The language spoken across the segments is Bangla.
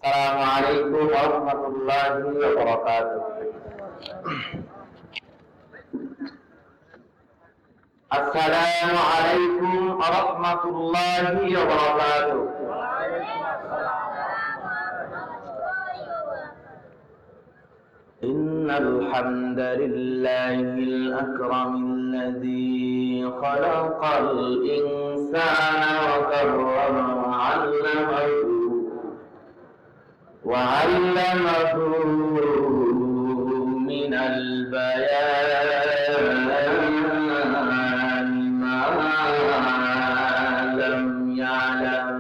السلام عليكم ورحمة الله وبركاته. السلام عليكم ورحمة الله وبركاته. إن الحمد لله الأكرم الذي خلق الإنسان وكرمه وعلمه من البيان ما لم يعلم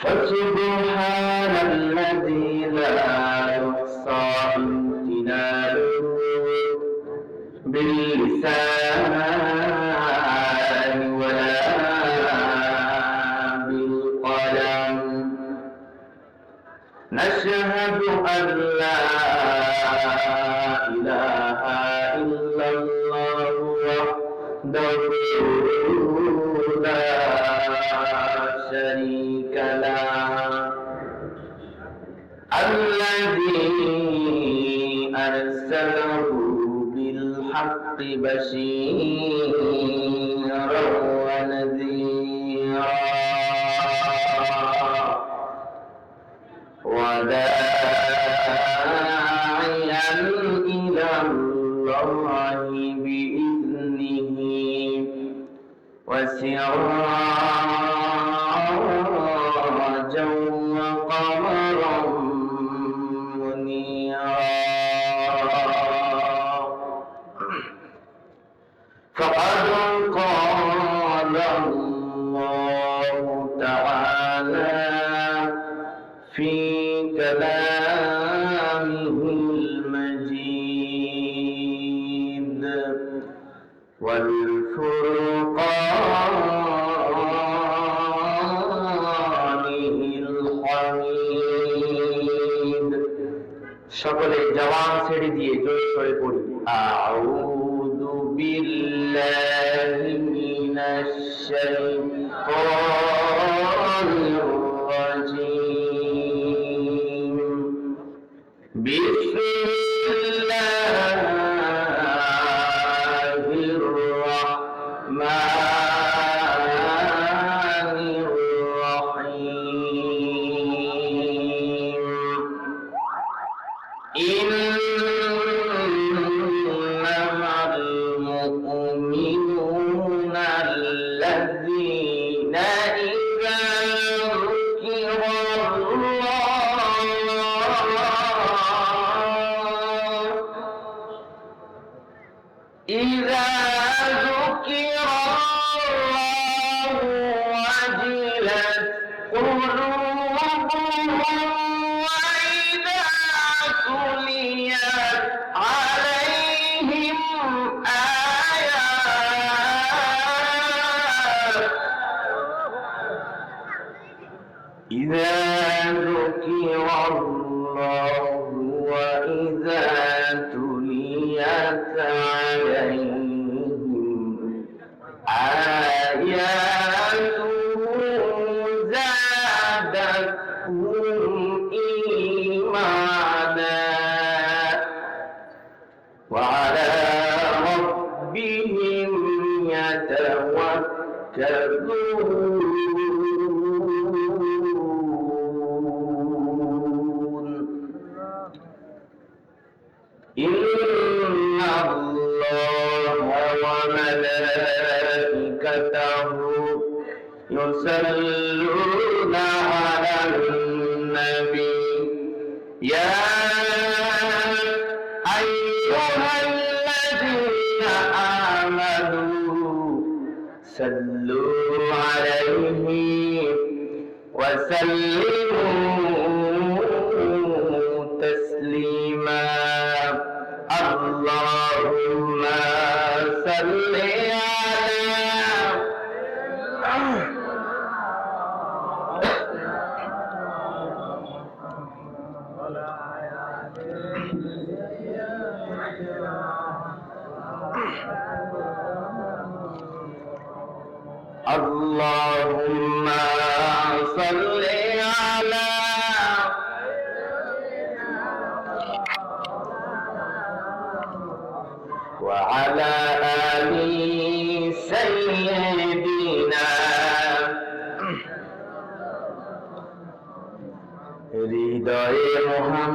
فسبحان الذي لا يحصى امتنانه باللسان ولا بالقلم. نشهد أن لا إله إلا الله وحده لا شريك له الذي أرسله بالحق بشيرا ونذيرا وداعيا إلى الله بإذنه وسراجا وقمرا منيرا. فقد قال الله تعالى في كلامه المجيد والفرقانه الحميد. সকলে জবান ছেড়ে দিয়ে জোরে সরে পড়ি আউযু বিল্লাহি মিনাশ শাইতানির রাজীম। বিসমিল্লাহির রাহমানির রাহিম। إنما المؤمنون الذين إذا ذكر الله وجلت قلوبهم وإذا تليت عليهم آيات إذا ذكر الله وإذا تليت عليهم آياته زادتهم إيمانا وعلى ربهم يتوكلون. إن الله وملائكته يصلون على النبي يا أيها الذين آمنوا صلوا عليه وسلموا تسليما. اللهم صل اللهم صل على হৃদয়ে মুহাম্মদ,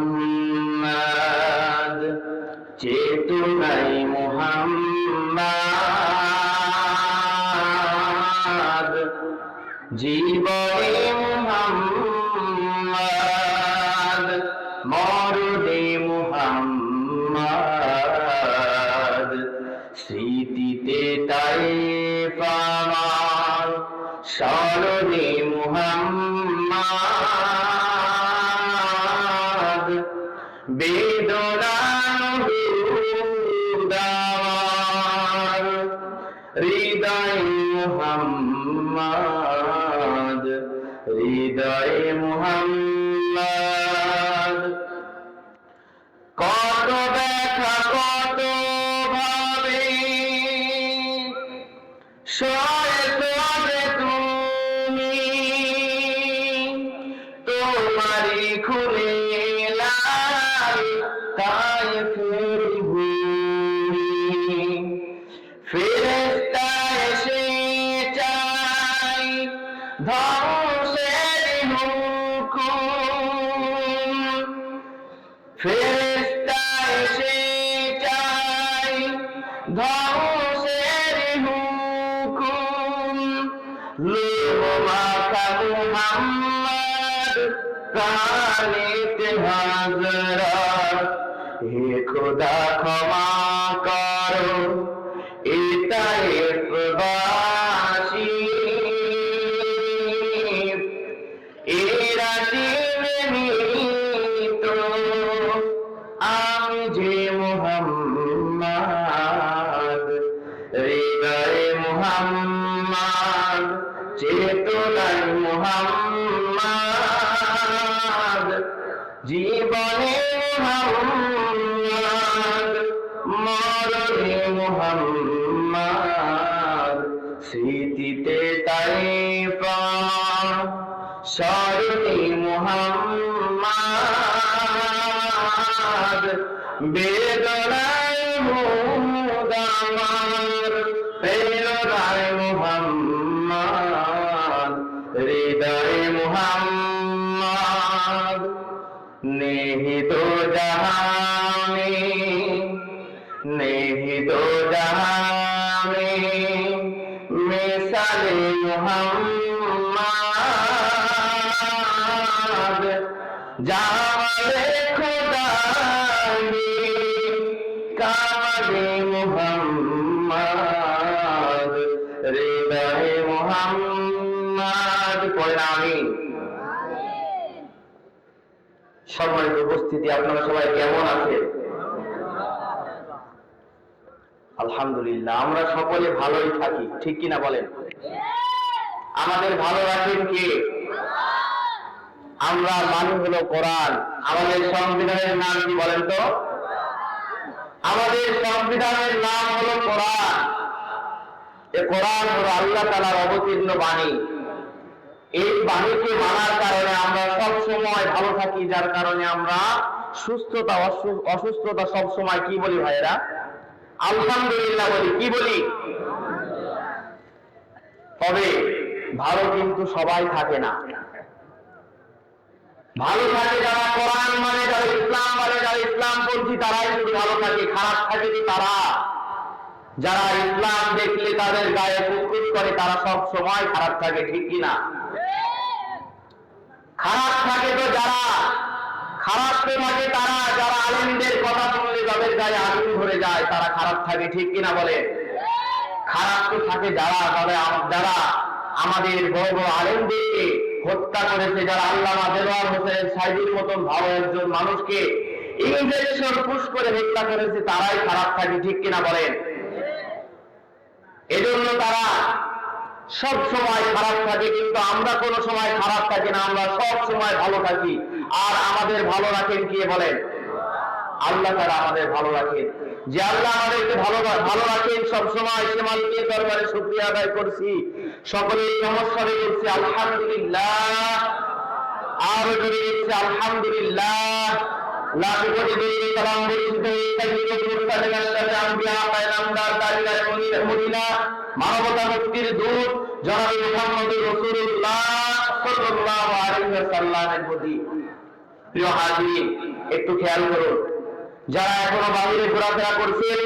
চেতনায় মুহাম্মদ, জীবনে মুহাম্মদ, মরণে মুহাম্মদ, স্মৃতিতে তায়েফ আমার, স্মরণে মুহাম্মদ, বেদনার আমার, হৃদয়ে মুহাম্মদ, হৃদয়ে মুহাম্মদ, কত ব্যথা কত ভাবে সয়ে তুমি, তোমারই খুলে লাল তায়েফের ভূমি, ফেরেশতা এসে চাই ধ্বংসের হুকুম, ফেরেশতা এসে চাই ধ্বংসের হুকুম, লোহ মাখা মুহাম্মদ প্রাণেতে হাজরাত, হে খোদা ক্ষমা করো এ তায়েফবাসী, এরা জীবিত আমি যে মুহাম্মদ, হৃদয়ে মুহাম্মদ, চেতনায় মুহাম্মদ, জীবনে মুহাম্মদ, মরণে মুহাম্মদ, স্মৃতিতে তায়েফ স্মরণে মুহাম্মদ, বেদনায় মুদামার, প্রেরণায় মুহাম্মদ, হৃদয়ে মুহাম্মদ, নিহিত জাহানে, নিহিত জাহানে মিসালে মুহাম্মদ, জামালে খোদানি কামালে মুহাম্মদ, হৃদয়ে মুহাম্মদ। পড়েন আমিন। সম্মানিত উপস্থিতি, আপনারা সবাই কেমন আছেন? আলহামদুলিল্লাহ, আমরা সকলে ভালোই থাকি, ঠিক কিনা বলেন? আমাদের ভালো রাখেন কে? আমরা মানি হলো কোরআন। আমাদের সংবিধানের নাম কি বলেন তো? আমাদের সংবিধানের নাম হলো কোরআন। এই কোরআন হলো আল্লাহ তাআলার অবতীর্ণ বাণী। এই বাণীকে মানার কারণে আমরা সব সময় ভালো থাকি, যার কারণে আমরা সুস্থতা অসুস্থতা সব সময় কি বলি ভাইয়েরা? আলহামদুলিল্লাহ বলি। কি বলি? তবে ভালো কিন্তু সবাই থাকে না। ভালো থাকে যারা কোরআন মানে, যারা ইসলাম মানে, যারা ইসলামপন্থী, তারাই শুধু ভালো থাকে। খারাপ থাকে যে তারা, যারা ইসলাম দেখলে তাদের গায়ে কুৎকুত করে, তারা সব সময় খারাপ থাকে, ঠিক কিনা? খারাপ থাকে তো যারা, খারাপ তো থাকে তারা, যারা আলেমদের কথা শুনলে যাদের গায়ে আগুন ধরে যায়, তারা খারাপ থাকে, ঠিক কিনা বলে? খারাপ তো থাকে যারা, যারা আমাদের বড় বড় আলেমদেরকে হত্যা করেছে, যারা আল্লামা দেলোয়ার হোসেন সাইদির মতন ভালো একজন মানুষকে ইঞ্জেকশন পুশ করে হত্যা করেছে, তারাই খারাপ থাকে, ঠিক কিনা বলেন? এজন্য তারা সব সময় খারাপ থাকে, কিন্তু আমরা কোনো সময় খারাপ থাকি না, আমরা সব সময় ভালো থাকি। আর আমাদের ভালো রাখেন কে বলেন? আল্লাহ তাআলা আমাদের ভালো রাখেন। যে আল্লাহ আমাদেরকে ভালো রাখেন সব সময়, সে মালিকের দরবারে শুকরিয়া আদায় করছি, সকলেই নমস্কার করছি আলহামদুলিল্লাহ। আর জুড়ে দিচ্ছি আলহামদুলিল্লাহ। লাখ কোটি দরুদ সালাম বর্ষিত মানবতা মুক্তির দূত জনাবে মুহাম্মদ রাসূলুল্লাহ সাল্লাল্লাহু আলাইহি ওয়াসাল্লামের প্রতি প্রিয় হাজির, একটু খেয়াল করুন, যারা এখনো বাহিরে ঘোরাফেরা করছেন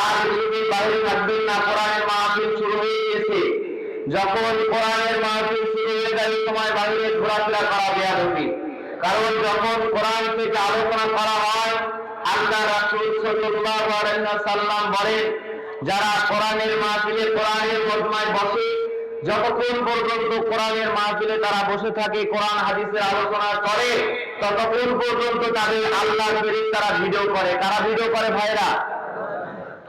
আর বেশিদিন বাহিরে থাকবেন না, কোরআনের মাহফিল শুরু হয়ে গেছে। যখন কোরআনের মাহফিল শুরু হয়ে যায় সময় বাহিরে ঘোরাফেরা করা বেয়াদবি। কারণ যখন কোরআন থেকে আলোচনা করা হয়, আল্লাহ রাসূল সাল্লাল্লাহু আলাইহি ওয়াসাল্লাম বলেন, যারা কোরআনের মাহফিলে কোরআনের মজমায় বসে, যতক্ষণ পর্যন্ত কোরআনের মাহফিলে তারা বসে থাকে, কোরআন হাদিসের আলোচনা করে, ততক্ষণ পর্যন্ত তাদের আল্লাহর ফেরেশতারা ভিডিও করে। কারা ভিডিও করে ভাইরা?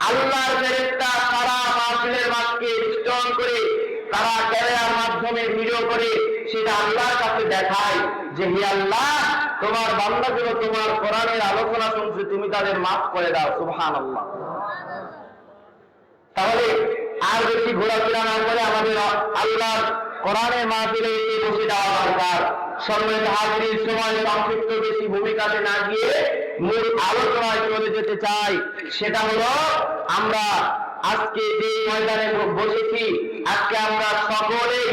আল্লাহর ফেরেশতা সারা মাহফিলের মাঝকে স্ট্রং করে তারা ক্যামেরার মাধ্যমে ভিডিও করে সেটা আল্লাহর কাছে দেখায় যে হে আল্লাহ, তোমার বান্দাগুলো তোমার কোরআনের আলোচনা শুনছে, তুমি তাদের মাফ করে দাও। সুবহানাল্লাহ। তাহলে আর বেশি ঘোরাফেরা না করে আমাদের আল্লাহর কোরআনের মাহফিলে এসে বসে যাওয়া দরকার। সম্মানিত হাজির, সময় সংক্ষিপ্ত বেশি ভূমিকাতে না গিয়ে মূল আলোচনায় চলে যেতে চাই। সেটা হলো, আমরা আজকে যে ময়দানে বসেছি, আজকে আমরা সকলেই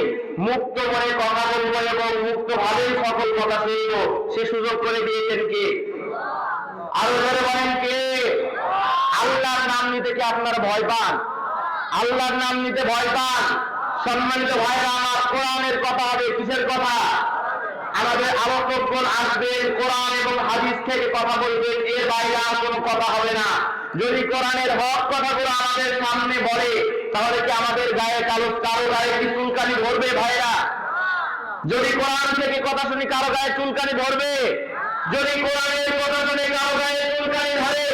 মুক্ত মনে কথা বলবো এবং মুক্ত ভাবেই সকল কথা শুনবো। সে সুযোগ করে দিয়েছেন কে? আরো ধরে বলেন কে? আল্লাহর নাম নিতে কি আপনারা ভয় পান? আল্লাহর নাম নিতে ভয় পান? সম্মানিত ভাইরা আমার, কোরআনের কথা হবে। কিসের কথা? আমাদের আলোচকগণ আসবেন, কোরআন এবং হাদিস থেকে কথা বলবেন, এর বাইরে আর কোনো কথা হবে না। যদি কোরআনের হক কথাগুলো আমাদের সামনে বলে, তাহলে কি আমাদের গায়ে কারো গায়ে কি চুলকানি ধরবে ভাইরা? যদি কোরআন থেকে কথা শুনি কারো গায়ে চুলকানি ধরবে? যদি কোরআনের কথা শুনে কারো গায়ে চুলকানি ধরে,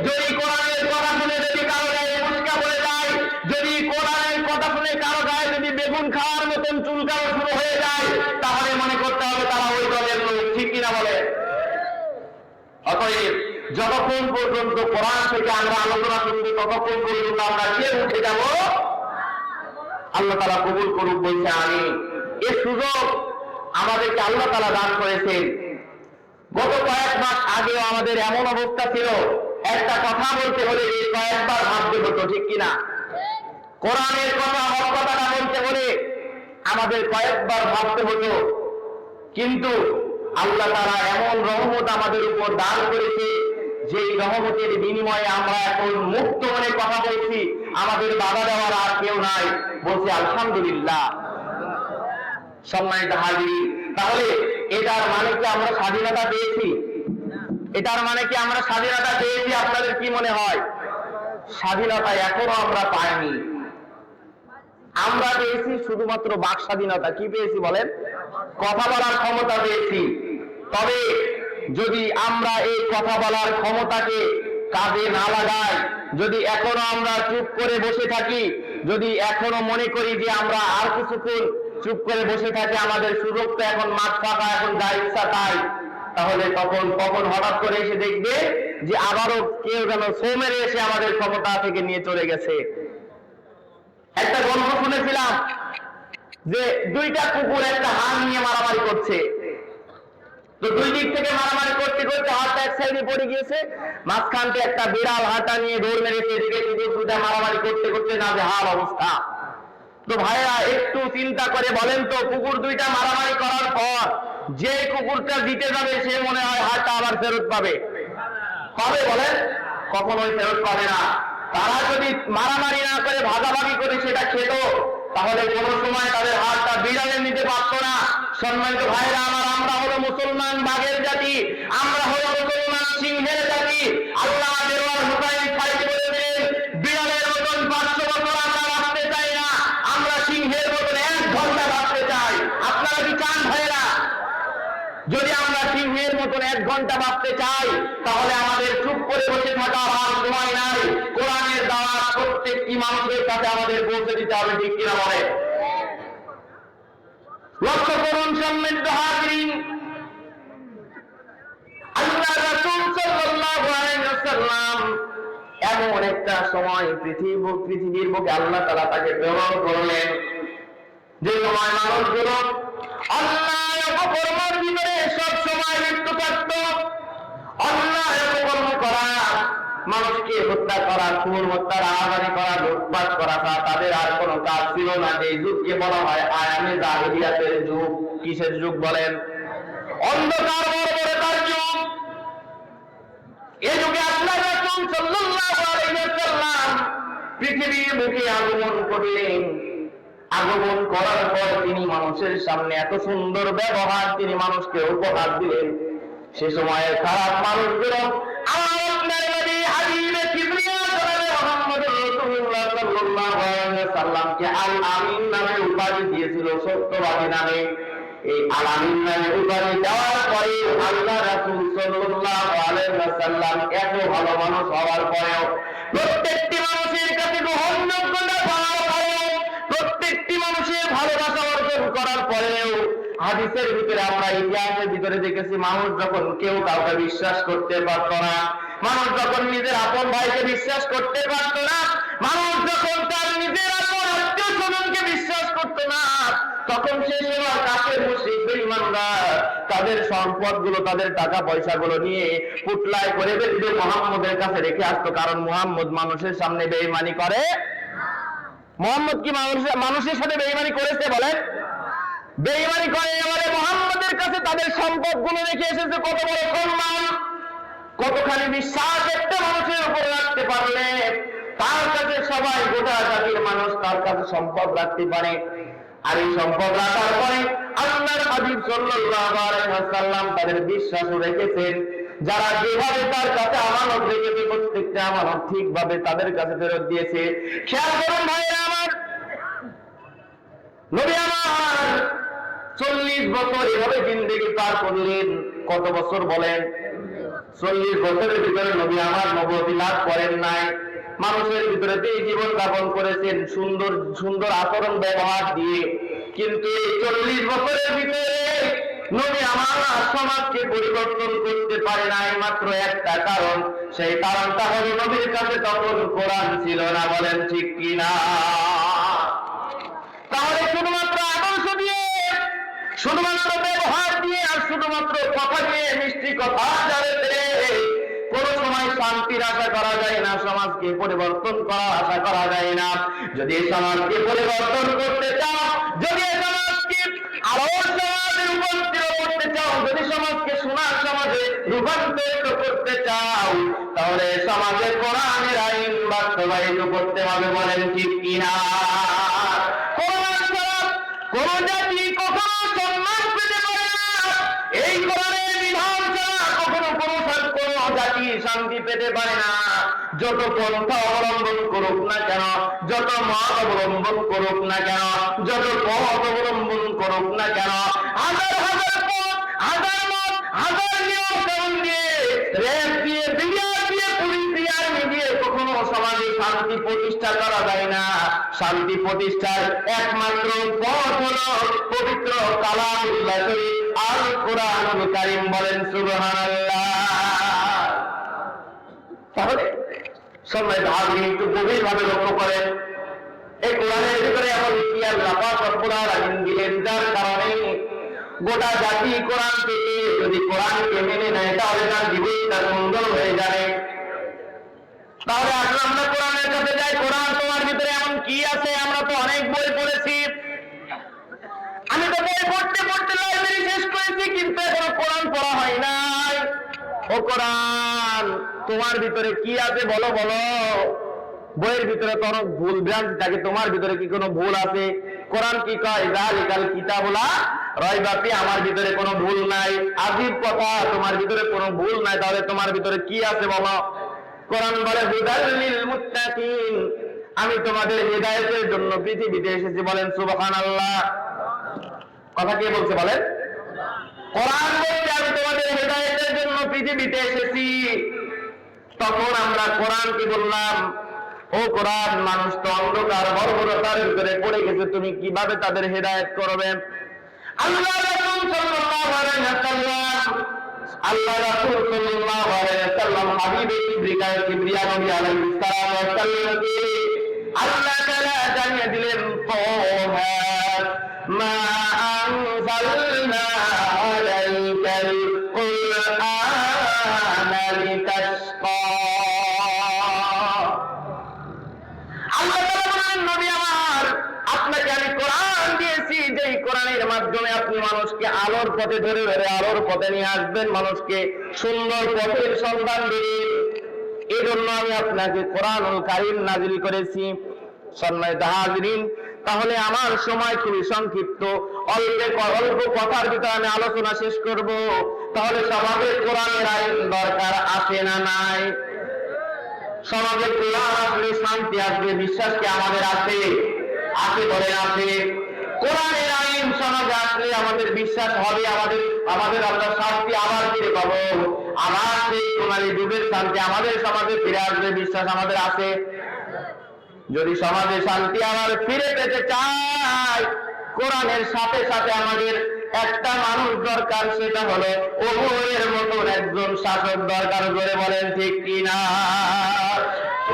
যদি কোরআনের কথা শুনে যদি কারো গায়ে মুচকা পড়ে যায়, যদি কোরআনের কথা শুনে কারো গায়ে যদি বেগুন খাওয়ার মতন চুলকানো শুরু হয়ে যায়, তাহলে মনে করতে হবে তারা ওই দলের লোক। ঠিক কিনা বলে? অতএব যতক্ষণ পর্যন্ত কোরআন থেকে আমরা আলোচনা শুনবো, ততক্ষণ পর্যন্ত আমরা কে উঠে যাব? আল্লাহ তাআলা কবুল করুক, বলছে আমিন। এই সুযোগ আমাদেরকে আল্লাহ তাআলা দান করেছেন। গত কয়েক মাস আগেও আমাদের এমন অবস্থা ছিল, একটা কথা বলতে হলে কয়েকবার ভাবতে হতো। ঠিক কিনা? কোরআনের কথা, হক কথাটা বলতে হলে আমাদের কয়েকবার ভাবতে হতো। কিন্তু আল্লাহ তাআলা এমন রহমত আমাদের উপর দান করেছে, যেই রহমতের বিনিময়ে আমরা এখন মুক্ত মনে কথা বলছি, আমাদের বাধা দেওয়ার আর কেউ নাই। বলছি আলহামদুলিল্লাহ। সম্মানিত হাজির, তাহলে এটার মানে কি আমরা স্বাধীনতা পেয়েছি? এটার মানে কি আমরা স্বাধীনতা পেয়েছি? আপনাদের কি মনে হয়? স্বাধীনতা এখনো আমরা পাইনি। আমরা পেয়েছি শুধুমাত্র বাক স্বাধীনতা। কি পেয়েছি বলেন? কথা বলার ক্ষমতা পেয়েছি। তবে যদি আমরা এই কথা বলার ক্ষমতাকে কাজে না লাগাই, যদি এখনো আমরা চুপ করে বসে থাকি, যদি এখনো মনে করি যে আমরা আর কিছুক্ষণ চুপ করে বসে থাকি, আমাদের সুযোগ তো এখন মাঠ ফাঁকা, এখন যা ইচ্ছা তাই, তাহলে তখন হঠাৎ করে এসে দেখবে যে আবারও কেউ যেন ছো মেরে এসে আমাদের ক্ষমতা থেকে নিয়ে চলে গেছে। একটা গল্প শুনেছিলাম যে দুইটা কুকুর একটা হাড় নিয়ে মারামারি করছে। তো দুই দিক থেকে মারামারি করতে করতে হাড়টা এক সাইডে পড়ে গিয়েছে, মাঝখানতে একটা বিড়াল হাড়টা নিয়ে দৌড় মেরেছে। এদিকে কুকুর দুটা মারামারি করতে করতে নাজেহাল অবস্থা। তো ভাইরা একটু চিন্তা করে বলেন তো, কুকুর দুইটা মারামারি করার পর যে কুকুরটা জিতে যাবে সে মনে হয় হাড়টা আবার ফেরত পাবে? পাবে বলেন? কখনোই ফেরত পাবে না। তারা যদি মারামারি না করে ভাগাভাগি করে সেটা খেত, তাহলে কোনো সময় তাদের হাতটা বিড়ালে নিতে পারত না। সম্মানিত ভাইরা আমার, আমরা হলো মুসলমান বাঘের জাতি, আমরা হলো মুসলমান সিংহের জাতি। আল্লাহ দেওয়ার হুসাইন সাইদ বলেছেন, বিড়ালের মতন 500 বছর আমরা বাঁচতে চাই না, আমরা সিংহের মতন 1 ঘন্টা বাঁচতে চাই। আপনারা কি চান ভাইরা? যদি আমরা সিংহের মতন 1 ঘন্টা বাঁচতে চাই, তাহলে আমাদের চুপ করে বসে থাকা আর সময় নাই। কোরআনের দাওয়াত প্রত্যেকটি মানুষের কাছে আমাদের পৌঁছে দিতে হবে। ঠিক কিনা বলে? লক্ষ্য করুন সম্মানিত হাজিরিন, আল্লাহ রাসূল সাল্লাল্লাহু আলাইহি ওয়াসাল্লাম এমন একটা সময় পৃথিবীর বুকে আল্লাহ তাআলা তাকে প্রেরণ করলেন, যে সময় মানুষগুলো অন্যায় অপকর্মের ভিতরে সব সময় লিপ্ত থাকত। অন্যায় অপকর্ম করা, মানুষকে হত্যা করা, খুন হত্যা, রাহাজানি করা, লুটপাট করা, তাদের আর কোনো কাজ ছিল না। যে যুগকে বলা হয় আয়ামে জাহিলিয়াতের যুগ। কিসের যুগ বলেন? অন্ধকার বর্বরতা এই যুগে আল্লাহর রাসূল সাল্লাল্লাহু আলাইহি ওয়াসাল্লাম পৃথিবীর বুকে আগমন করলেন। আগমন করার পর তিনি মানুষের সামনে এত সুন্দর ব্যবহার তিনি মানুষকে উপহার দিলেন। সে সময়ের খারাপ মানুষগুলো আপনার নবী হাবিবে কিবরিয়া জনাবে মুহাম্মদুর রাসূলুল্লাহ সাল্লাল্লাহু আলাইহি ওয়াসাল্লামকে আল আমিন নামে উপাধি দিয়েছিল, সত্যবাদী নামে। এই আল আমিন নামে উপাধি দেওয়ার পরে আল্লাহ রাসূল সাল্লাল্লাহু আলাইহি ওয়াসাল্লাম এত ভালো মানুষ হওয়ার পরেও, প্রত্যেকটি মানুষের কাছে গ্রহণযোগ্যতা পাওয়ার পরেও, প্রত্যেকটি মানুষের ভালোবাসা অর্জন করার পরেও, হাদিসের ভিতরে আমরা ইতিহাসের ভিতরে দেখেছি মানুষ যখন কেউ কাউকে বিশ্বাস করতে পারত না, মানুষ যখন নিজের আপন ভাইকে বিশ্বাস করতে পারত না, মানুষ যখন তার নিজের আপন আত্মীয় স্বজনকে বিশ্বাস করত না, তখন সে সময় কাফের মুশরিক বেঈমানরা তাদের সম্পদগুলো, তাদের টাকা পয়সাগুলো নিয়ে পুটলায় করে বেঁধে মুহাম্মদের কাছে রেখে আসতো। কারণ মুহাম্মদ মানুষের সামনে বেঈমানি করে। মুহাম্মদ কি মানুষের সাথে বেঈমানি করেছে বলেন? বেঈমানি করে বলে মুহাম্মদের কাছে তাদের সম্পদগুলো রেখে এসেছে। কত বড় সম্মান, কতখানি বিশ্বাস একটা মানুষের উপর রাখতে পারলে তার কাছে সবাই, গোটা জাতির মানুষ তার কাছে সম্পদ রাখতে পারে। আর এই সম্পদ রাখার পরে আল্লাহর হাবিব সাল্লাল্লাহু আলাইহি ওয়াসাল্লাম তাদের বিশ্বাসও রেখেছেন। যারা যেভাবে তার কাছে আমানত রেখেছে প্রত্যেকটা আমানত ঠিকভাবে তাদের কাছে ফেরত দিয়েছে। খেয়াল করুন ভাইরা আমার, নবী আমার 40 বছর এভাবে জিন্দেগি পার করলেন। কত বছর বলেন? 40 বছরের ভিতরে নবী আমার নবুয়তি লাভ করেন নাই। মানুষের ভিতরে তিনি জীবন যাপন করেছেন সুন্দর সুন্দর আচরণ ব্যবহার দিয়ে। কিন্তু এই 40 বছরের ভিতরে নবী আমার সমাজকে পরিবর্তন করতে পারে নাই মাত্র একটা কারণ। সেই কারণটা হলো নবীর কাছে তখন কোরআন ছিল না। বলেন ঠিক কিনা? তাহলে শুধুমাত্র আদর্শ দিয়ে, শুধুমাত্র ব্যবহার দিয়ে, আর শুধুমাত্র কথা দিয়ে, মিষ্টি কথা জানাতে কোন সময় শান্তির আশা করা যায় না, সমাজকে পরিবর্তন করার আশা করা যায় না। যদি সমাজকে পরিবর্তন করতে চাও, যদি সমাজকে আরো সমাজে রূপান্তরিত করতে চাও, যদি সমাজকে সোনার সমাজে রূপান্তরিত করতে চাও, তাহলে সমাজে কোরআনের আইন বাস্তবায়িত করতে হবে। বলেন ঠিক কিনা? কোন জাতি কখনো সম্মান পেতে পারে না এই কোরআনের বিধান ছাড়া। কখনো কোন জাতি শান্তি পেতে পারে না। যত পন্থা অবলম্বন করুক না কেন, যত মত অবলম্বন করুক না কেন, যত পথ অবলম্বন করুক না কেন, হাজার হাজার পথ, হাজার মত, হাজার নিয়ম কানুন দিয়ে, র্যাব দিয়ে, বিডিআর দিয়ে, পুলিশ দিয়ে, আর্মি দিয়ে কখনো সমাজে শান্তি প্রতিষ্ঠা করা যায় না। শান্তি প্রতিষ্ঠার একমাত্র পথ হলো পবিত্র কালামুল্লাহ আল কোরআনুল কারীম। বলেন সুবহানাল্লাহ। তাহলে সবাই ভাবি একটু গভীর ভাবে লক্ষ্য করেন, এই কোরআনের ভিতরে এমন কি আল্লাহ পাক রব্বুল আলামিন দিলেন যার কারণে গোটা জাতি কোরআন থেকে, যদি কোরআনকে মেনে নেয় তাহলে তার জীবনটা সুন্দর হয়ে যাবে। তাহলে আসলে আমরা কোরআনের কাছে যাই, কোরআন তোমার ভিতরে এমন কি আছে? আমরা তো অনেক বই পড়েছি, আমি তো বই পড়তে পড়তে লাইব্রেরি শেষ করেছি, কিন্তু এখনো কোরআন পড়া হয় নাই। ও কোরআন তোমার ভিতরে কি আছে বলো বলো। বইয়ের ভিতরে তো অনেক ভুল ভ্রান্তি থাকে, তোমার ভিতরে কি কোনো ভুল আছে? কোরআন কি কয়? যালিকাল কিতাবুলা রাইবা ফি, আমার ভিতরে কোনো ভুল নাই। আজীব কথা, তোমার ভিতরে কোনো ভুল নাই। তাহলে তোমার ভিতরে কি আছে বলো? কোরআন বলে হুদাল লিল মুত্তাকিন, আমি তোমাদের হিদায়াতের জন্য পৃথিবীতে এসেছি। বলেন সুবহানাল্লাহ। কথা কে বলছে বলেন? কোরআন বলছে আমি তোমাদের হিদায়াতের জন্য পৃথিবীতে এসেছি। তখন আমরা কোরআনকে বললাম, ও কোরআন, মানুষ তো অন্ধকার বর্বরতার ভিতরে পড়ে গেছে, তুমি কিভাবে তাদের হিদায়াত করবে? আল্লাহ রাসূল সাল্লাল্লাহু আলাইহি ওয়াসাল্লাম, আল্লাহ রাসূল সাল্লাল্লাহু আলাইহি ওয়াসাল্লাম হাবিবে কিবরিয়া নবী আলাইহিস সালামকে আল্লাহ তাআলা জানিয়ে দিলেন, তাহা মা আনজালনা আলাইকাল কুরআনা লিতাশকা। আল্লাহ তাআলা বলেন, নবী আমার, আপনাকে আমি কোরআন কোরআন দিয়েছি, যেই কোরআনের মাধ্যমে আপনি মানুষকে আলোর পথে ধরে ধরে আলোর পথে নিয়ে আসবেন, মানুষকে সুন্দর পথের সন্ধান দিবেন। এই জন্য আমি আপনাকে কোরআনুল কারীম নাযিল করেছি। সম্মানিত হাজিরিন, তাহলে আমার সময় খুবই সংক্ষিপ্ত, অল্প কথার ভিতরে আমি আলোচনা শেষ করব। তাহলে সমাজে কোরআনের আইন দরকার আছে না নাই? সমাজে কোরআন আসলে শান্তি আসবে, বিশ্বাস কি আমাদের আছে? আছে, বলে আছে। কোরআনের আইন সমাজে আসলে আমাদের বিশ্বাস হবে, আমাদের আমরা শান্তি আবার ফিরে পাবো, আবার সেই সোনালী যুগের শান্তি আমাদের সমাজে ফিরে আসবে, বিশ্বাস আমাদের আছে। যদি সমাজে শান্তি আবার ফিরে পেতে চাই, কোরআনের সাথে সাথে আমাদের একটা মানুষ দরকার, সেটা হলো ওমরের মতন একজন শাসক দরকার। করে বলেন ঠিক কিনা?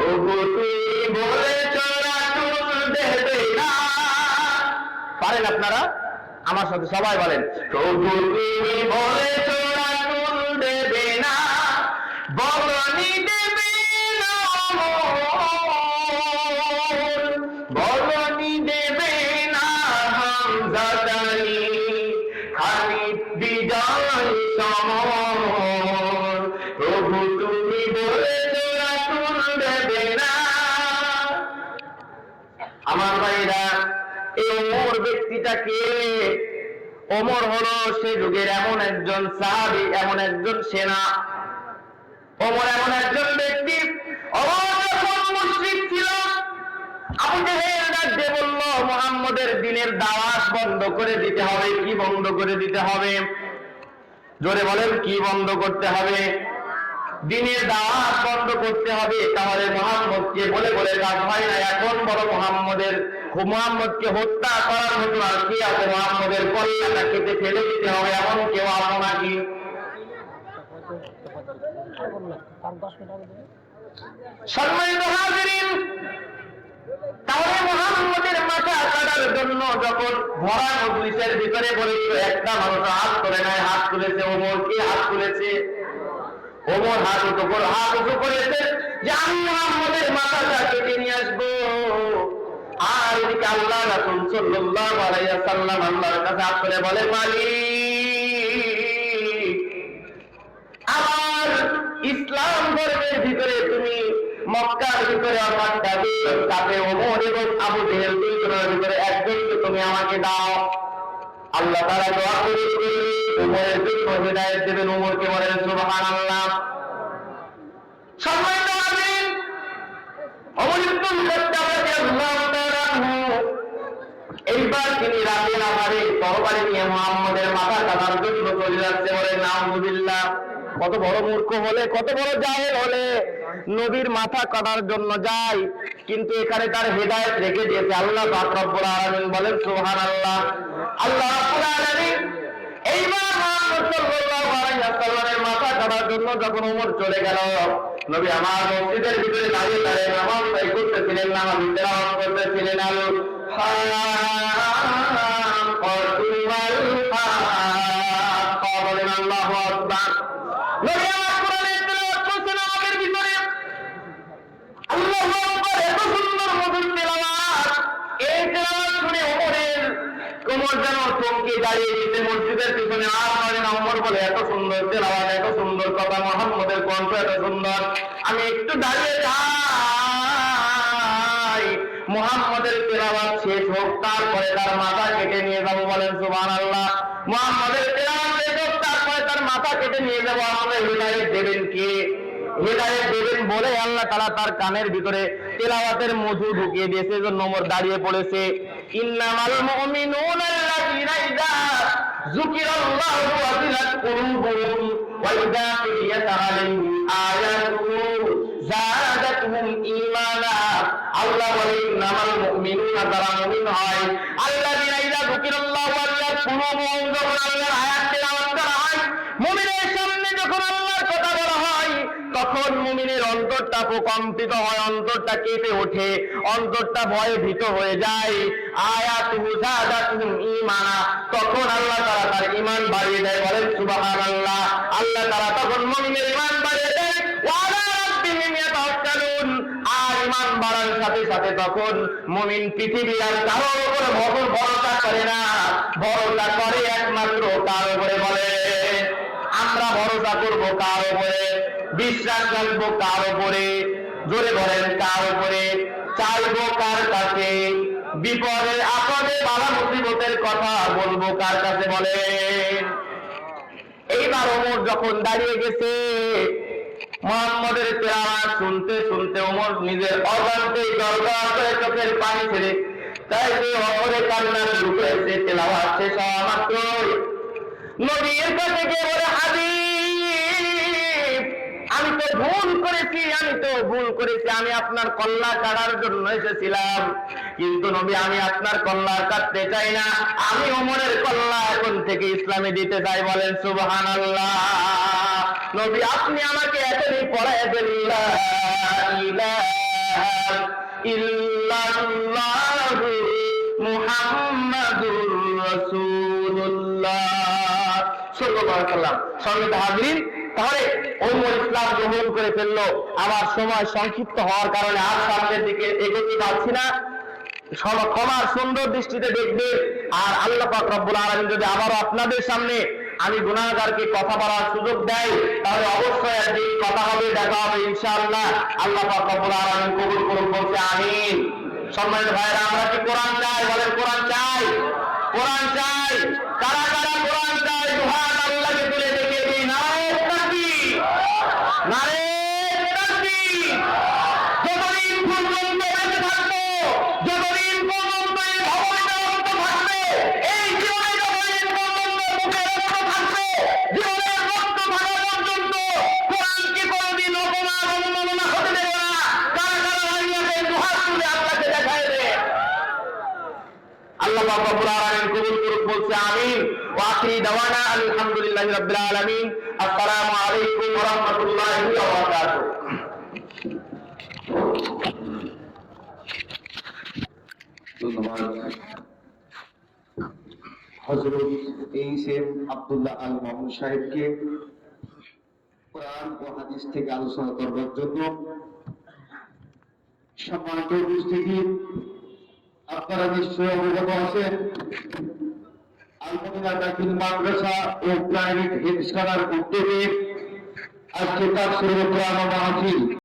ওগো তুমি বলেছো রাসূল দেবে না, পারেন আপনারা আমার সাথে সবাই বলেন, ওগো তুমি বলেছো রাসূল দেবে না, বলনি দেবে না, বলনি দেবে না হামজা তারি, খালিদ বিজয় সমর। প্রভু তুমি বলেছো রাসূল দেবে না। আমার ভাইরা, এই ওমর ব্যক্তিটাকে, ওমর হলো সে যুগের এমন একজন সাহাবী, এমন একজন সেনা। ওমর এমন একজন ব্যক্তি, ওমর যখন মুশরিক ছিল, আবু জেহেল ডাকতে বলল, মুহাম্মদের দ্বীনের দাওয়াত বন্ধ করে দিতে হবে। কি বন্ধ করে দিতে হবে? জোরে বলেন, কি বন্ধ করতে হবে? দ্বীনের দাওয়াত বন্ধ করতে হবে। তাহলে মুহাম্মদকে বলে বলে কাজ হয় না। এখন বড় মুহাম্মদকে হত্যা করার মতো আর কি আছে? মুহাম্মদের কল্যাণটা কেটে ফেলে দিতে হবে, এমন কেউ আসো নাকি? সম্মানিত হাজিরিন, তাহলে মুহাম্মদের মাথা কাটার জন্য যখন ভরা মজলিসের ভিতরে বলেছিল, একটা মানুষ হাত তুলে নাই, হাত তুলেছে ওমর। কে হাত তুলেছে? ওমর হাত উঁচু করেছে যে আমি মুহাম্মদের মাথাটা কেটে নিয়ে আসবো। আর এদিকে আল্লাহ রাসূল সাল্লাল্লাহু আলাইহি ওয়াসাল্লাম আল্লাহর কাছে হাত তুলে বলে, মালিক, আমার ইসলাম ধর্মের ভিতরে তুমি মক্কার ভিতরে তাতে ওমর এবং আবু জেহেল দুইজনের ভিতরে একজনকে তুমি আমাকে দাও। আল্লাহ তাআলা দোয়া করে ওমরের জন্য হিদায়াত দেবেন। ওমরকে বলেন সুবহানাল্লাহ। সম্মানিত হাজিরিন, ওমর ইবনুল খাত্তাব রাদিয়াল্লাহু তাআলা আনহু এইবার তিনি রাতের আধারে তরবারি নিয়ে মুহাম্মদের মাথা কাটার জন্য চলে যাচ্ছে। বলে নাউযুবিল্লাহ। কত বড় মূর্খ হলে, কত বড় জাহেল হলে নবীর মাথা কাটার জন্য যায়, কিন্তু এখানে তার হেদায়েত রেখে দিয়েছে আল্লাহ পাক রব্বুল আলামিন। বলেন সুবহানাল্লাহ। আল্লাহ রাব্বুল আলামিন এইবার মুহাম্মদ সাল্লাল্লাহু আলাইহি ওয়াসাল্লামের মাথা কাটার জন্য যখন ওমর চলে গেল, নবী আমার মসজিদের ভিতরে দাঁড়িয়ে দাঁড়িয়ে নামাজ আদায় করতেছিলেন, নামাজ তেলাওয়াত করতেছিলেন। বলেন আল্লাহু আকবার। নবী আমার কোরআনের তেলাওয়াত করছেন আমাদের ভিতরে। আল্লাহু আকবার, এত সুন্দর মধুর তেলাওয়াত। এই তেলাওয়াত শুনে ওমরের কোমর যেন চমকে দাঁড়িয়ে গেছে মসজিদের পিছনে। আর মানে না, ওমর বলে, এত সুন্দর তেলাওয়াত, এত সুন্দর কথা, মুহাম্মদের কণ্ঠ এত সুন্দর, আমি একটু দাঁড়িয়ে যাই, মুহাম্মদের তেলাওয়াত শেষ হোক, তারপরে তার মাথা কেটে নিয়ে যাবো। বলেন সুবহানাল্লাহ। মুহাম্মদের তেলাওয়াত শেষ হোক, তারপরে তার মাথা কেটে নিয়ে যাবো। আমাদের হিদায়াত দেবেন কে? হিদায়াত দেবেন বলে আল্লাহ তাআলা তার কানের ভিতরে তেলাওয়াতের মধু ঢুকিয়ে দিয়েছে। এজন্য ওমর দাঁড়িয়ে পড়েছে। ইন্নামাল মুমিনুনা আল্লাযীনা ইযা যুকিরাল্লাহু ওয়াজিলাত কুলুবুহুম ওয়া ইযা তুলিয়াত আলাইহিম আয়াতুহু যাদাতুহুম ঈমানা। আল্লাহ বলেন, ইন্নামাল মুমিনুনা, তারা মুমিন হয়, আল্লাযীনা ইযা যুকিরাল্লাহু ওয়াজিলাত কুলুবুহুম, যখন আল্লাহর আয়াত তেলাওয়াত করা হয়, মুমিনের সামনে যখন আল্লাহর কথা বলা হয়, তখন মুমিনের অন্তরটা প্রকম্পিত হয়, অন্তরটা কেঁপে ওঠে, অন্তরটা ভয়ে ভীত হয়ে যায়। আয়াতুহু যাদাতুহুম ঈমানা, তখন আল্লাহ তাআলা তার ঈমান বাড়িয়ে দেয়। বলেন সুবহানাল্লাহ। আল্লাহ তাআলা তখন মুমিনের ঈমান বাড়িয়ে দেয়। ওয়া আলা রাব্বিহিম ইয়াতাওয়াক্কালুন, আর ঈমান বাড়ার সাথে সাথে তখন মুমিন পৃথিবী আর কারোর উপরে ভরসা করে না, ভরসা করে একমাত্র কার উপরে? বলে আমরা ভরসা করবো কার উপরে? বিশ্বাস রাখবো কার উপরে? জোরে বলেন কার উপরে? চাইবো কার কাছে? বিপদে আপদে বালা মুসিবতের কথা বলবো কার কাছে? বলে এইবার ওমর যখন দাঁড়িয়ে গেছে, মুহাম্মদের তেলাওয়াত শুনতে শুনতে ওমর নিজের অজান্তেই গড়গড় করে চোখের পানি ছেড়ে তাই যে ওমরে কান্না শুরু করেছে। তেলাওয়াত শেষ হওয়া মাত্রই নবীর কাছে গিয়ে বলে, হাবিব আমি তো ভুল করেছি, আমি আপনার কল্লা কাটার জন্য এসেছিলাম, কিন্তু নবী আমি আপনার কল্লা কাটতে চাই না, আমি ওমরের কল্লা এখন থেকে ইসলামে দিতে চাই। বলেন সুবহানাল্লাহ। নবী আপনি আমাকে এখনই পড়ায় দেন লা ইলাহা ইল্লাল্লাহু মুহাম্মাদুর রাসূলুল্লাহ সাল্লাল্লাহু আলাইহি ওয়াসাল্লাম। সম্মানিত হাজিরিন, তাহলে ওমর ইসলাম গ্রহণ করে ফেললো। আমার সময় সংক্ষিপ্ত হওয়ার কারণে আর সামনের দিকে এগোতে পারছি না। ক্ষমার সুন্দর দৃষ্টিতে দেখবে। আর আল্লাহ পাক রব্বুল আলামিন যদি আবারও আপনাদের সামনে আমি গুনাহগারকে কথা বলার সুযোগ দেয়, তাহলে অবশ্যই একদিন কথা হবে, দেখা হবে ইনশাআল্লাহ। আল্লাহ পাক রব্বুল আলামিন কবুল করুন, বলছে আমিন। সম্মানিত ভাইরা, আমরা কি কোরআন চাই? বলেন কোরআন চাই। কোরআন চাই। কারা কারা কোরআন চাই? দুহাত আল্লাহকে তুলে দেখিয়ে দিই। নারে তাকবীর, নারে তাকবীর। যতদিন পর্যন্ত বেঁচে থাকবো, যতদিন পর্যন্ত এই ভবনটা অন্ত থাকবে, এই জীবনে যতদিন পর্যন্ত মুখে রক্ত থাকবে, জীবনের রক্ত থাকা পর্যন্ত কোরআনকে কোনোদিন অপমান অবমাননা হতে দেব না। কারা কারা ভাইয়াকে দুহাত তুলে আল্লাহকে দেখায় দেয়। আল্লাহ পাক রব্বুল আলামিন কবুল করুন, বলছে আমিন। ওয়া আখিরি দাওয়ানা আলহামদুলিল্লাহি রাব্বিল আলামিন। আসসালামু আলাইকুম ওয়া রাহমাতুল্লাহি ওয়া বারাকাতুহু। ধন্যবাদ হযরত এইচ.এম. আব্দুল্লাহ আল মামুন সাহেবকে কোরআন ও হাদিস থেকে আলোচনা করবার জন্য। সম্মানিত উপস্থিতি, আপনারা নিশ্চয়ই অবগত আছেন আল মদিনা দাখিল মাদ্রাসা ও প্রাইভেট হেলথ সেন্টার উদ্যোগে আজকে তাফসীরুল কোরআন মাহফিল